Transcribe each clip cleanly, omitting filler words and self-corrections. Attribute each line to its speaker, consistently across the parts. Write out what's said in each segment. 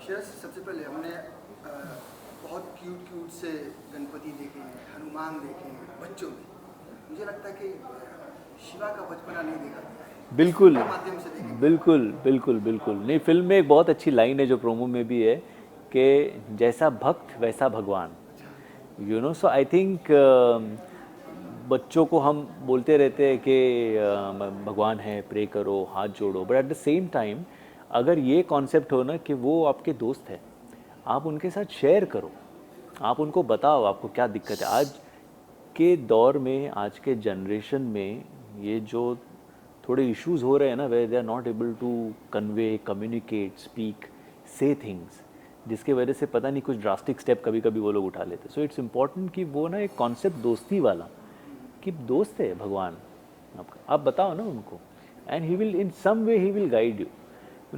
Speaker 1: Shares, सबसे पहले हमने बहुत क्यूट क्यूट से गणपति देखे हैं, हनुमान देखे हैं बच्चों में। मुझे लगता है कि शिवा का बचपना नहीं देखा गया है इस फिल्म
Speaker 2: बिल्कुल
Speaker 1: के माध्यम से देखेंगे।
Speaker 2: बिल्कुल बिल्कुल बिल्कुल। नहीं, फिल्म में एक बहुत अच्छी लाइन है जो प्रोमो में भी है कि जैसा भक्त वैसा भगवान।
Speaker 1: अच्छा।
Speaker 2: सो आई थिंक बच्चों को हम बोलते रहते हैं कि भगवान है, प्रे करो, हाथ जोड़ो, but at the same time अगर ये कॉन्सेप्ट हो ना कि वो आपके दोस्त है, आप उनके साथ शेयर करो, आप उनको बताओ आपको क्या दिक्कत है। आज के दौर में, आज के जनरेशन में ये जो थोड़े इश्यूज हो रहे हैं ना, वे they are not able to convey, communicate, speak, say things, जिसके वजह से पता नहीं कुछ ड्रास्टिक स्टेप कभी कभी वो लोग उठा लेते। सो इट्स इम्पॉर्टेंट कि वो ना एक कॉन्सेप्ट दोस्ती वाला, कि दोस्त है भगवान आपका, आप बताओ ना उनको, and he will in some way he will guide you.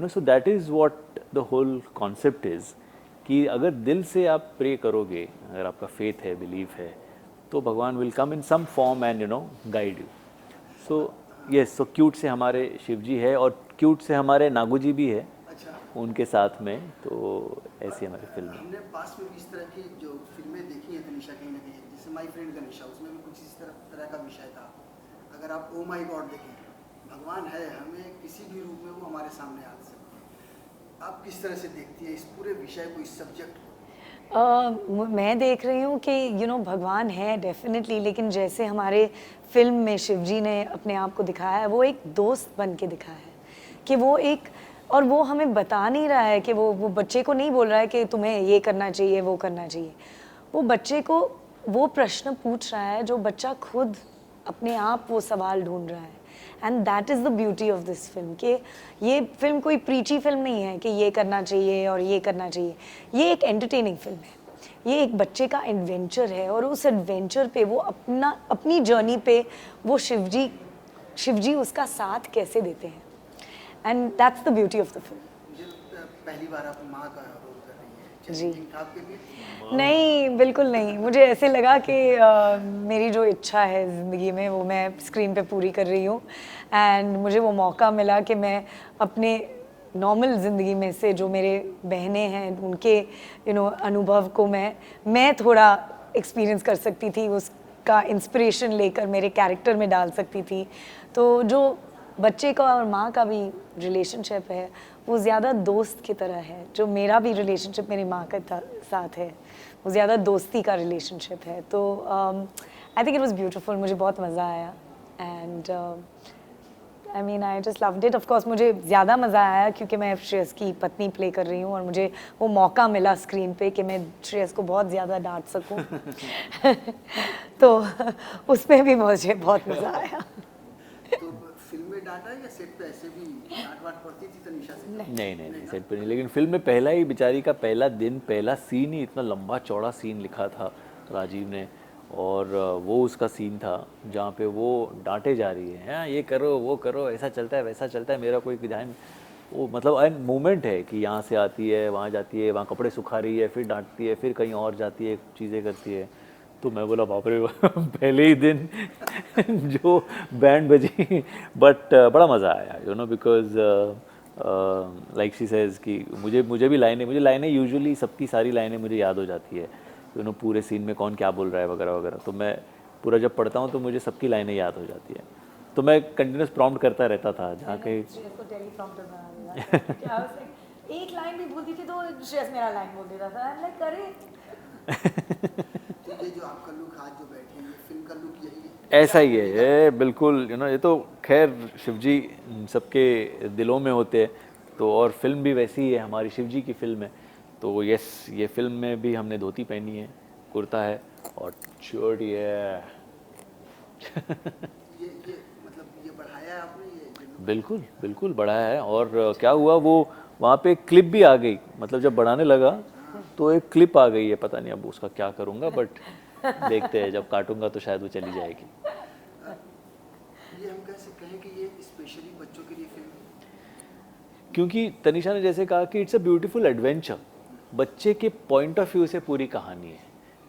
Speaker 2: So that is what the whole concept is, कि अगर दिल से आप प्रे करोगे, अगर आपका फेथ है, बिलीफ है, तो Bhagwan will come in some form and guide you. So yes, so cute से हमारे शिव जी है और क्यूट से हमारे नागू जी भी है
Speaker 1: अच्छा।
Speaker 2: उनके साथ में। तो ऐसी हमारी फिल्म है।
Speaker 1: हमने पास में भी इस तरह की जो फिल्में देखी हैं तनिषा, कहीं ना कहीं जैसे माई फ्रेंड गनीशा, उसमें भी कुछ इस तरह का विषय था। अगर आप ओ माई गॉड देखें, भगवान है, हमें किसी भी रूप में वो हमारे सामने आ सकते हैं। आप किस तरह से देखती है इस पूरे विषय को, इस सब्जेक्ट को?
Speaker 3: मैं देख रही हूँ कि भगवान है डेफिनेटली, लेकिन जैसे हमारे फिल्म में शिव जी ने अपने आप को दिखाया है, वो एक दोस्त बन के दिखाया है कि वो एक, और वो हमें बता नहीं रहा है कि वो बच्चे को नहीं बोल रहा है कि तुम्हें ये करना चाहिए, वो करना चाहिए। वो बच्चे को वो प्रश्न पूछ रहा है जो बच्चा खुद अपने आप वो सवाल ढूंढ रहा है। And that is the beauty of this film, कि ये फिल्म कोई प्रीची फिल्म नहीं है कि ये करना चाहिए और ये करना चाहिए। ये एक एंटरटेनिंग फिल्म है, ये एक बच्चे का एडवेंचर है, और उस एडवेंचर पे वो अपनी जर्नी पे वो शिवजी उसका साथ कैसे देते हैं, and that's the beauty of the film.
Speaker 1: मुझे लगता है पहली बार आप माँ का रोल कर रही है,
Speaker 3: जी।
Speaker 1: चैलेंजिंग था आपके लिए?
Speaker 3: नहीं, बिल्कुल नहीं। मुझे ऐसे लगा कि मेरी जो इच्छा है ज़िंदगी में वो मैं स्क्रीन पे पूरी कर रही हूँ, एंड मुझे वो मौका मिला कि मैं अपने नॉर्मल ज़िंदगी में से जो मेरे बहनें हैं उनके अनुभव को मैं थोड़ा एक्सपीरियंस कर सकती थी, उसका इंस्पिरेशन लेकर मेरे कैरेक्टर में डाल सकती थी। तो जो बच्चे का और माँ का भी रिलेशनशिप है वो ज़्यादा दोस्त की तरह है, जो मेरा भी रिलेशनशिप मेरी माँ के साथ है वो ज़्यादा दोस्ती का रिलेशनशिप है। तो आई थिंक इट वाज ब्यूटीफुल, मुझे बहुत मज़ा आया, and I mean I just loved it. Of course मुझे ज़्यादा मज़ा आया क्योंकि मैं श्रेयस की पत्नी प्ले कर रही हूँ, और मुझे वो मौका मिला स्क्रीन पे कि मैं श्रेयस को बहुत ज़्यादा डांट सकूँ तो उसमें भी मुझे बहुत मज़ा आया।
Speaker 1: तो फिल्म में डांटा या सेट पे ऐसे भी डांट वाट पड़ती थी तनिषा से?
Speaker 2: नहीं, सेट पे नहीं, लेकिन फिल्म में पहला ही बेचारी का पहला दिन, पहला सीन ही इतना लंबा चौड़ा सीन लिखा था राजीव ने, और वो उसका सीन था जहाँ पे वो डांटे जा रही है, हाँ ये करो वो करो, ऐसा चलता है वैसा चलता है, मेरा कोई ध्यान, वो मतलब एन मोमेंट है कि यहाँ से आती है, वहाँ जाती है, वहाँ कपड़े सुखा रही है, फिर डांटती है, फिर कहीं और जाती है, चीज़ें करती है। तो मैं बोला बाप रे पहले ही दिन जो बैंड बजी, बट बड़ा मज़ा आया बिकॉज लाइक शी सेज कि मुझे भी मुझे लाइनें यूजुअली सबकी सारी लाइनें मुझे याद हो जाती है, पूरे सीन में कौन क्या बोल रहा है वगैरह वगैरह। तो मैं पूरा जब पढ़ता हूँ तो मुझे सबकी लाइनें याद हो जाती है, तो मैं कंटिन्यूस प्रॉम्प्ट करता रहता था जहाँ कहीं
Speaker 3: एक लाइन भी भूलती थी तो श्रेयस मेरा लाइन बोल देता था, लाइक अरे
Speaker 1: तो ये जो आपका लुक आज जो बैठे हैं, ये फिल्म का लुक यही है?
Speaker 2: ऐसा ही है ये, बिल्कुल ये तो खैर शिवजी सबके दिलों में होते हैं, तो और फिल्म भी वैसी ही है, हमारी शिवजी की फिल्म है। तो यस, ये फिल्म में भी हमने धोती पहनी है, कुर्ता है और चोटी है
Speaker 1: ये मतलब ये बढ़ाया है आपने, ये look?
Speaker 2: बिल्कुल बिल्कुल बढ़ाया है। और क्या हुआ, वो वहाँ पे क्लिप भी आ गई, मतलब जब बढ़ाने लगा तो एक क्लिप आ गई है, पता नहीं अब उसका क्या करूँगा, बट देखते हैं जब काटूंगा तो शायद वो चली जाएगी।
Speaker 1: ये हम कैसे कहें कि ये स्पेशली बच्चों के लिए फिल्म है?
Speaker 2: क्योंकि तनिषा ने जैसे कहा कि इट्स अ ब्यूटीफुल एडवेंचर, बच्चे के पॉइंट ऑफ व्यू से पूरी कहानी है,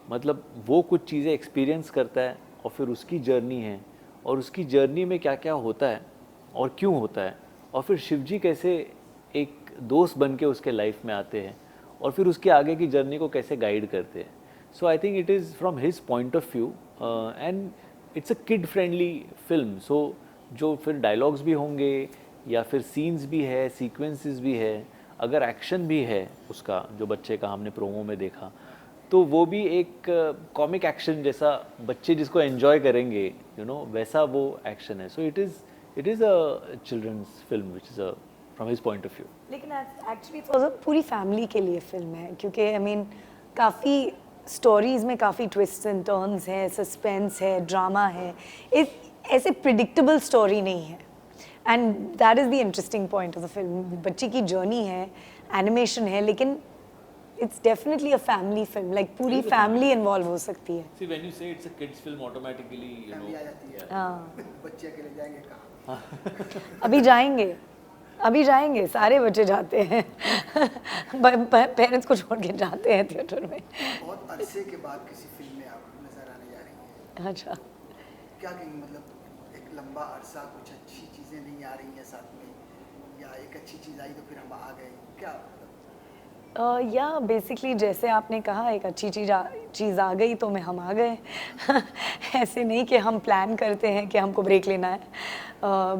Speaker 2: मतलब वो कुछ चीज़ें एक्सपीरियंस करता है और फिर उसकी जर्नी है, और उसकी जर्नी में क्या क्या होता है और क्यों होता है, और फिर शिवजी कैसे एक दोस्त बन के उसके लाइफ में आते हैं, और फिर उसके आगे की जर्नी को कैसे गाइड करते हैं. So I think it is from his point of view and it's a kid friendly film. सो जो फिर डायलॉग्स भी होंगे या फिर सीन्स भी है, सीक्वेंसेस भी है, अगर एक्शन भी है उसका जो बच्चे का हमने प्रोमो में देखा, तो वो भी एक कॉमिक एक्शन जैसा बच्चे जिसको एंजॉय करेंगे वैसा वो एक्शन है. So it is a children's film which is a from his point of view.
Speaker 3: लेकिन एक्चुअली पूरी फैमिली के लिए फिल्म है, क्योंकि आई मीन काफ़ी स्टोरीज में काफ़ी ट्विस्ट एंड टर्न्स है, सस्पेंस है, ड्रामा है. इस ऐसे प्रिडिक्टेबल स्टोरी नहीं है, and that is the interesting point of the film. बच्चे की जर्नी है, एनिमेशन है, लेकिन it's definitely a family film. Like पूरी फैमिली इन्वॉल्व हो सकती है.
Speaker 2: See, when you say it's a kids film, automatically,
Speaker 1: family आ जाती है.
Speaker 3: हाँ,
Speaker 1: बच्चे अकेले जाएंगे कहाँ?
Speaker 3: अभी जाएंगे सारे बच्चे जाते हैं. पेरेंट्स को छोड़ के जाते हैं थिएटर में.
Speaker 1: बहुत अरसे के बाद किसी फिल्म में आप नजर आने जा रही हैं.
Speaker 3: अच्छा,
Speaker 1: क्या कहेंगे, मतलब एक लंबा अरसा कुछ अच्छी चीज़ें नहीं आ रही हैं साथ में, या एक अच्छी चीज़ आई तो फिर हम आ गए, क्या मतलब?
Speaker 3: या बेसिकली जैसे आपने कहा, एक अच्छी चीज़ आ गई तो हम आ गए. ऐसे नहीं कि हम प्लान करते हैं कि हमको ब्रेक लेना है.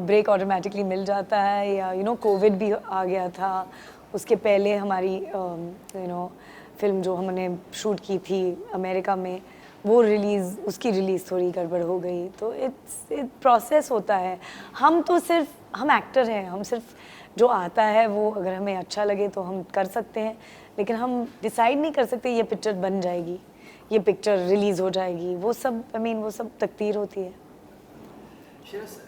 Speaker 3: ब्रेक ऑटोमेटिकली मिल जाता है. या कोविड भी आ गया था, उसके पहले हमारी फिल्म जो हमने शूट की थी अमेरिका में, वो उसकी रिलीज़ थोड़ी गड़बड़ हो गई. तो इट्स प्रोसेस होता है. हम एक्टर हैं, हम सिर्फ जो आता है वो अगर हमें अच्छा लगे तो हम कर सकते हैं, लेकिन हम डिसाइड नहीं कर सकते ये पिक्चर बन जाएगी, ये पिक्चर रिलीज़ हो जाएगी. वो सब वो सब तकदीर होती है.
Speaker 1: शिरस,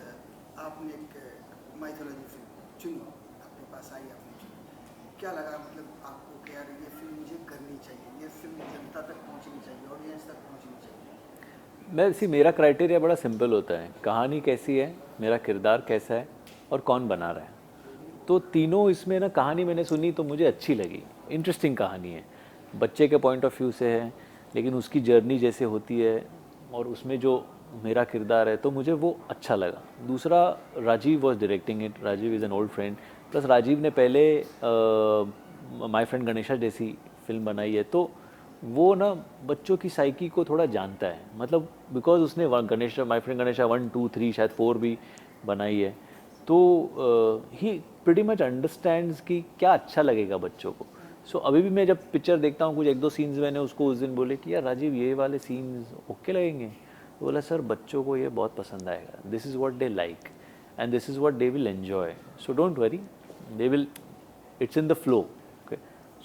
Speaker 1: आपने एक माइथोलॉजी फिल्म चुनी, आपके पास आई, आपने चुनी, क्या लगा, मतलब आपको कि यार ये फिल्म मुझे करनी चाहिए, ये फिल्म जनता तक पहुंचनी चाहिए, ऑडियंस तक पहुंचनी चाहिए?
Speaker 2: मेरा क्राइटेरिया बड़ा सिंपल होता है. कहानी कैसी है, मेरा किरदार कैसा है, और कौन बना रहा है. तो तीनों इसमें ना, कहानी मैंने सुनी तो मुझे अच्छी लगी, इंटरेस्टिंग कहानी है, बच्चे के पॉइंट ऑफ व्यू से है, लेकिन उसकी जर्नी जैसे होती है और उसमें जो मेरा किरदार है, तो मुझे वो अच्छा लगा. दूसरा, Rajiv was directing it. Rajiv is an old friend, plus Rajiv ने पहले माय फ्रेंड गणेशा जैसी फिल्म बनाई है, तो वो ना बच्चों की साइकी को थोड़ा जानता है. मतलब बिकॉज उसने गणेशा, माय फ्रेंड गणेशा 1, 2, 3 शायद 4 भी बनाई है, तो ही प्रीटी मच अंडरस्टैंड्स कि क्या अच्छा लगेगा बच्चों को. सो अभी भी मैं जब पिक्चर देखता हूँ, कुछ 1-2 सीन्स मैंने उसको उस दिन बोले कि यार राजीव, ये वाले सीन्स ओके लगेंगे. तो बोला सर, बच्चों को ये बहुत पसंद आएगा, this is what they like and this is what they will enjoy, so don't worry, they will, it's in the flow. Okay,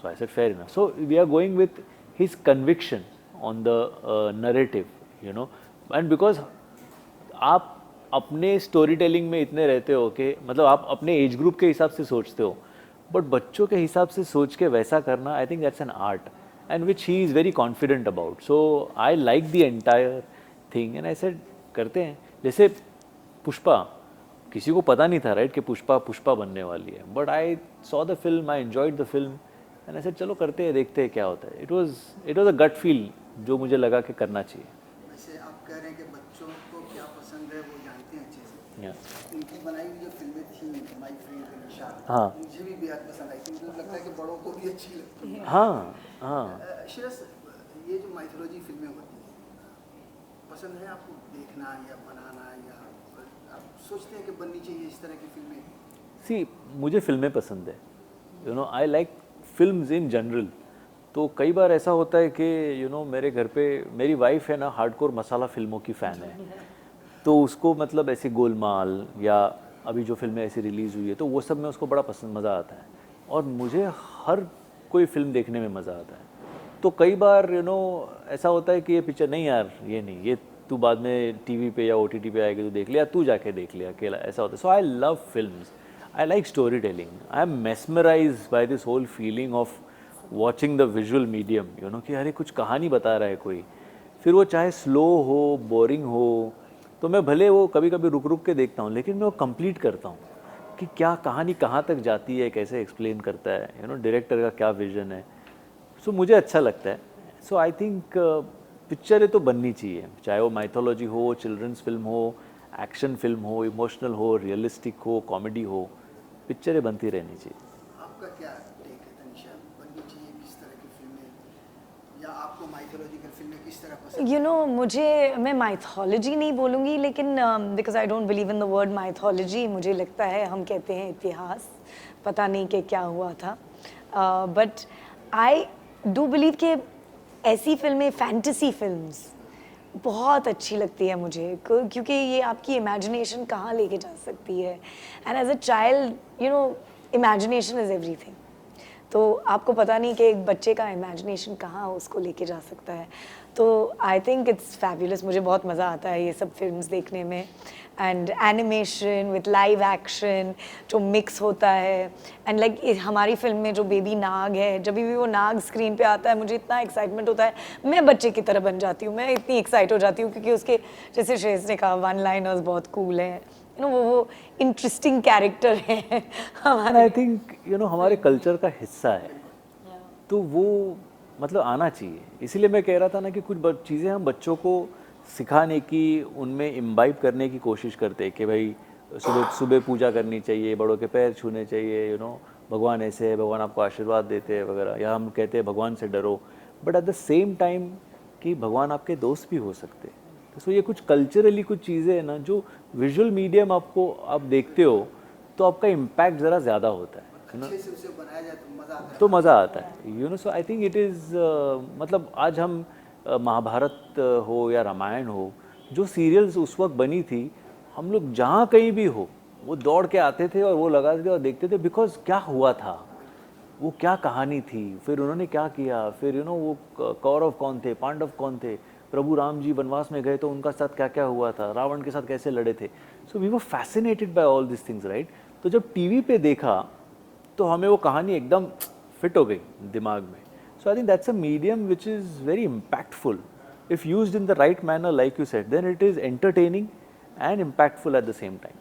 Speaker 2: so I said fair enough. So we are going with his conviction on the narrative, and because आप अपने story telling में इतने रहते हो कि मतलब आप अपने एज ग्रुप के हिसाब से सोचते हो, बट बच्चों के हिसाब से सोच के वैसा करना, आई think that's an art and which he is very confident about. So I like the entire thing and I said करते हैं. जैसे पुष्पा, किसी को पता नहीं था राइट कि पुष्पा बनने वाली है, but I saw the film, I enjoyed the film and I said चलो करते हैं, देखते हैं क्या होता है. It was a gut feel जो मुझे लगा कि करना चाहिए.
Speaker 1: वैसे आप कह रहे हैं कि बच्चों को क्या पसंद है वो जानते हैं अच्छे से.
Speaker 2: Yeah.
Speaker 1: उनकी बनाई हुई जो फिल्में थी, माय फ्रेंड गणेशा,
Speaker 2: हाँ.
Speaker 1: मुझे भी बेहद पसंद आई थी. मुझे लगता है कि बड़ों को भी अच्छी लगती है.
Speaker 2: हाँ.
Speaker 1: शिरस, ये जो माइथोलॉजी फिल्में होती हैं, पसंद है आपको देखना या बनाना, या आप सोचते हैं कि बननी चाहिए इस तरह की फिल्में?
Speaker 2: सी, मुझे फिल्में पसंद है, I like films in general. तो कई बार ऐसा होता है कि मेरे घर पे मेरी वाइफ है ना, हार्डकोर मसाला फिल्मों की फ़ैन है, तो उसको मतलब ऐसी गोलमाल या अभी जो फिल्में ऐसी रिलीज़ हुई है, तो वो सब में उसको बड़ा पसंद, मज़ा आता है, और मुझे हर कोई फिल्म देखने में मज़ा आता है. तो कई बार ऐसा होता है कि ये पिक्चर नहीं यार, ये नहीं, ये तू बाद में टीवी पे या OTT पे आएगी तो देख लिया, तू जाके देख लिया अकेला, ऐसा होता है. So I love films, I like story telling, I am mesmerised by this whole feeling of watching the visual medium, कि अरे कुछ कहानी बता रहा है कोई, फिर वो चाहे स्लो हो, बोरिंग हो, तो मैं भले वो कभी कभी रुक के देखता हूँ, लेकिन मैं वो कंप्लीट करता हूँ कि क्या कहानी कहाँ तक जाती है, कैसे एक्सप्लेन करता है, डायरेक्टर का क्या विजन है. सो मुझे अच्छा लगता है. सो आई थिंक पिक्चरें तो बननी चाहिए, चाहे वो माइथोलॉजी हो, चिल्ड्रंस फिल्म हो, एक्शन फिल्म हो, इमोशनल हो, रियलिस्टिक हो, कॉमेडी हो, पिक्चरें बनती रहनी चाहिए.
Speaker 1: आपका क्या टेक है तनिषा, बननी चाहिए किस या आपको माइथोलॉजिकल फिल्में किस तरह पसंद
Speaker 3: यू नो मुझे, मैं माइथोलॉजी नहीं बोलूँगी, लेकिन because I don't believe in the word mythology, मुझे लगता है हम कहते हैं इतिहास, पता नहीं कि क्या हुआ था, बट आई डू बिलीव कि ऐसी फिल्में, फैंटेसी फिल्म्स बहुत अच्छी लगती है मुझे, क्योंकि ये आपकी इमेजिनेशन कहाँ लेके जा सकती है, and as a child you know imagination is everything. तो आपको पता नहीं कि एक बच्चे का इमेजिनेशन कहाँ उसको लेके जा सकता है। तो आई थिंक इट्स फैबुलस, मुझे बहुत मज़ा आता है ये सब फिल्म्स देखने में, and animation with live action जो मिक्स होता है, एंड लाइक हमारी फिल्म में जो बेबी नाग है, जब भी वो नाग स्क्रीन पे आता है मुझे इतना एक्साइटमेंट होता है, मैं बच्चे की तरह बन जाती हूँ, मैं इतनी एक्साइट हो जाती हूँ, क्योंकि उसके, जैसे श्रेयस ने कहा, वन लाइनर्स बहुत कूल है, यू नो वो इंटरेस्टिंग कैरेक्टर है
Speaker 2: एंड
Speaker 3: हमारे।
Speaker 2: आई थिंक यू नो हमारे कल्चर का हिस्सा है, तो वो मतलब आना चाहिए। इसीलिए मैं कह रहा था ना कि कुछ चीज़ें हम बच्चों को सिखाने की, उनमें इम्बाइब करने की कोशिश करते हैं कि भाई सुबह सुबह पूजा करनी चाहिए, बड़ों के पैर छूने चाहिए, यू नो भगवान ऐसे है, भगवान आपको आशीर्वाद देते हैं वगैरह, या हम कहते हैं भगवान से डरो, but at the same time कि भगवान आपके दोस्त भी हो सकते हैं। तो सो ये कुछ कल्चरली कुछ चीज़ें हैं ना, जो विजुअल मीडियम आपको आप देखते हो तो आपका इम्पैक्ट ज़रा ज़्यादा होता है, यू नो,
Speaker 1: अच्छे से उसे बनाया जाए तो मज़ा आता है।
Speaker 2: तो मज़ा आता है, you know. So I think it is मतलब आज हम महाभारत हो या रामायण हो, जो सीरियल्स उस वक्त बनी थी, हम लोग जहाँ कहीं भी हो वो दौड़ के आते थे और वो लगा के और देखते थे, बिकॉज क्या हुआ था, वो क्या कहानी थी, फिर उन्होंने क्या किया, फिर यू नो वो कौरव कौन थे, पांडव कौन थे, प्रभु राम जी वनवास में गए तो उनका साथ क्या क्या हुआ था, रावण के साथ कैसे लड़े थे। So we were fascinated by all this things, right. तो जब टीवी पे देखा तो हमें वो कहानी एकदम फिट हो गई दिमाग में। So I think that's a medium which is very impactful if used in the right manner, like you said, then it is entertaining and impactful at the same time.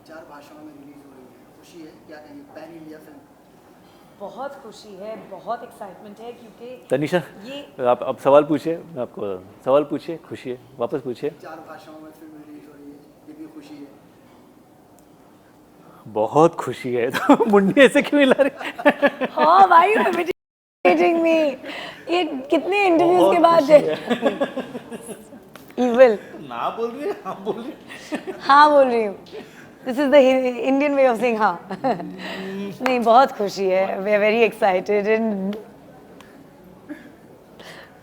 Speaker 1: 4 भाषाओं में रिलीज हो रही है, खुशी है, क्या कहेंगे, पैन इंडिया फिल्म।
Speaker 3: बहुत खुशी है, बहुत एक्साइटमेंट है, क्योंकि
Speaker 2: तनिषा,
Speaker 3: ये
Speaker 2: आप अब सवाल पूछिए, मैं आपको सवाल पूछिए, खुशी है, वापस पूछिए।
Speaker 1: 4 भाषाओं में फिल्म रिलीज हो रही है, कितनी खुशी है।
Speaker 2: बहुत खुशी है। तो मुंडी ऐसे क्यों हिला रहे?
Speaker 3: हाँ भाई, imitating me, ये कितने इंटरव्यूज के बाद इविल
Speaker 2: ना बोल रही है, हाँ बोल रही है।
Speaker 3: हाँ बोल रही हूँ, this is the Indian way of saying हाँ। नहीं, बहुत खुशी है, we are very excited, and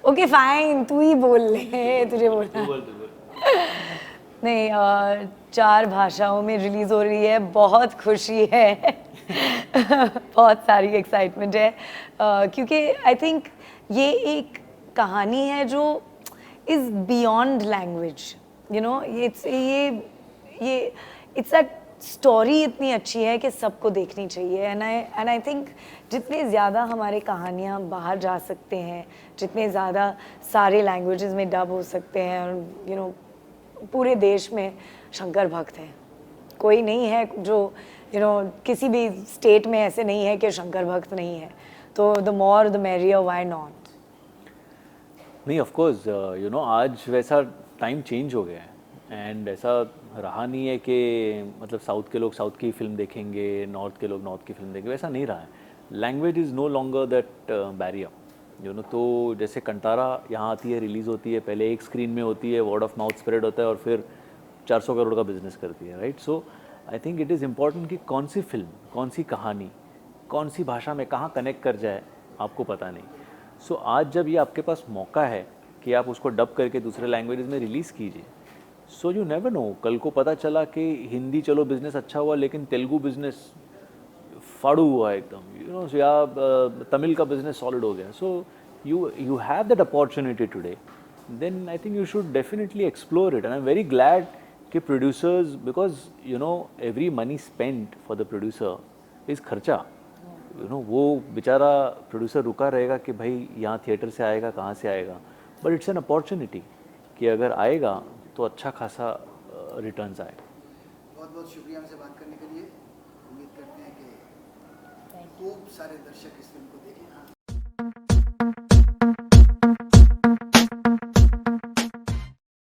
Speaker 3: okay fine, तू ही बोल ले, तुझे बोलना नहीं। 4 भाषाओं में रिलीज हो रही है, बहुत खुशी है। बहुत सारी एक्साइटमेंट है, क्योंकि आई थिंक ये एक कहानी है जो is beyond language, you know, ये इट्स अ स्टोरी इतनी अच्छी है कि सबको देखनी चाहिए, एंड आई थिंक जितने ज़्यादा हमारे कहानियाँ बाहर जा सकते हैं, जितने ज़्यादा सारे लैंग्वेजेस में डब हो सकते हैं, और यू नो पूरे देश में शंकर भक्त हैं, कोई नहीं है जो यू नो किसी भी स्टेट में ऐसे नहीं है कि शंकर भक्त नहीं है, तो the more the merrier, why not.
Speaker 2: नहीं, ऑफ कोर्स यू नो आज वैसा टाइम चेंज हो गया है, एंड ऐसा रहा नहीं है कि मतलब साउथ के लोग साउथ की फिल्म देखेंगे, नॉर्थ के लोग नॉर्थ की फिल्म देखेंगे, वैसा नहीं रहा है। Language is no longer that barrier, you know. तो जैसे कंतारा यहाँ आती है, रिलीज़ होती है, पहले एक स्क्रीन में होती है, वर्ड ऑफ माउथ स्प्रेड होता है, और फिर 400 करोड़ का बिजनेस करती है, right. So I think it is important कि कौन सी फिल्म, कौन सी कहानी, कौन सी भाषा में कहाँ कनेक्ट कर जाए, आपको पता नहीं। सो आज जब ये आपके पास मौका है कि आप उसको डब करके दूसरे लैंग्वेजेस में रिलीज़ कीजिए, सो यू नेवर नो, कल को पता चला कि हिंदी चलो बिजनेस अच्छा हुआ लेकिन तेलुगु बिजनेस फाड़ू हुआ एकदम, यू नो, या तमिल का बिजनेस सॉलिड हो गया। सो you have that opportunity today, then I think you should definitely explore it, and I'm very glad कि producers, because you know every money spent for the producer is खर्चा, you know, वो बेचारा producer रुका रहेगा कि भाई यहाँ theatre से आएगा, कहाँ से आएगा, बट इट्स एन अपॉर्चुनिटी कि अगर आएगा तो अच्छा खासा रिटर्न्स आए।
Speaker 1: बहुत बहुत शुक्रिया हमसे बात करने के लिए, उम्मीद करते हैं कि खूब सारे दर्शक इस फिल्म को देखें। हाँ,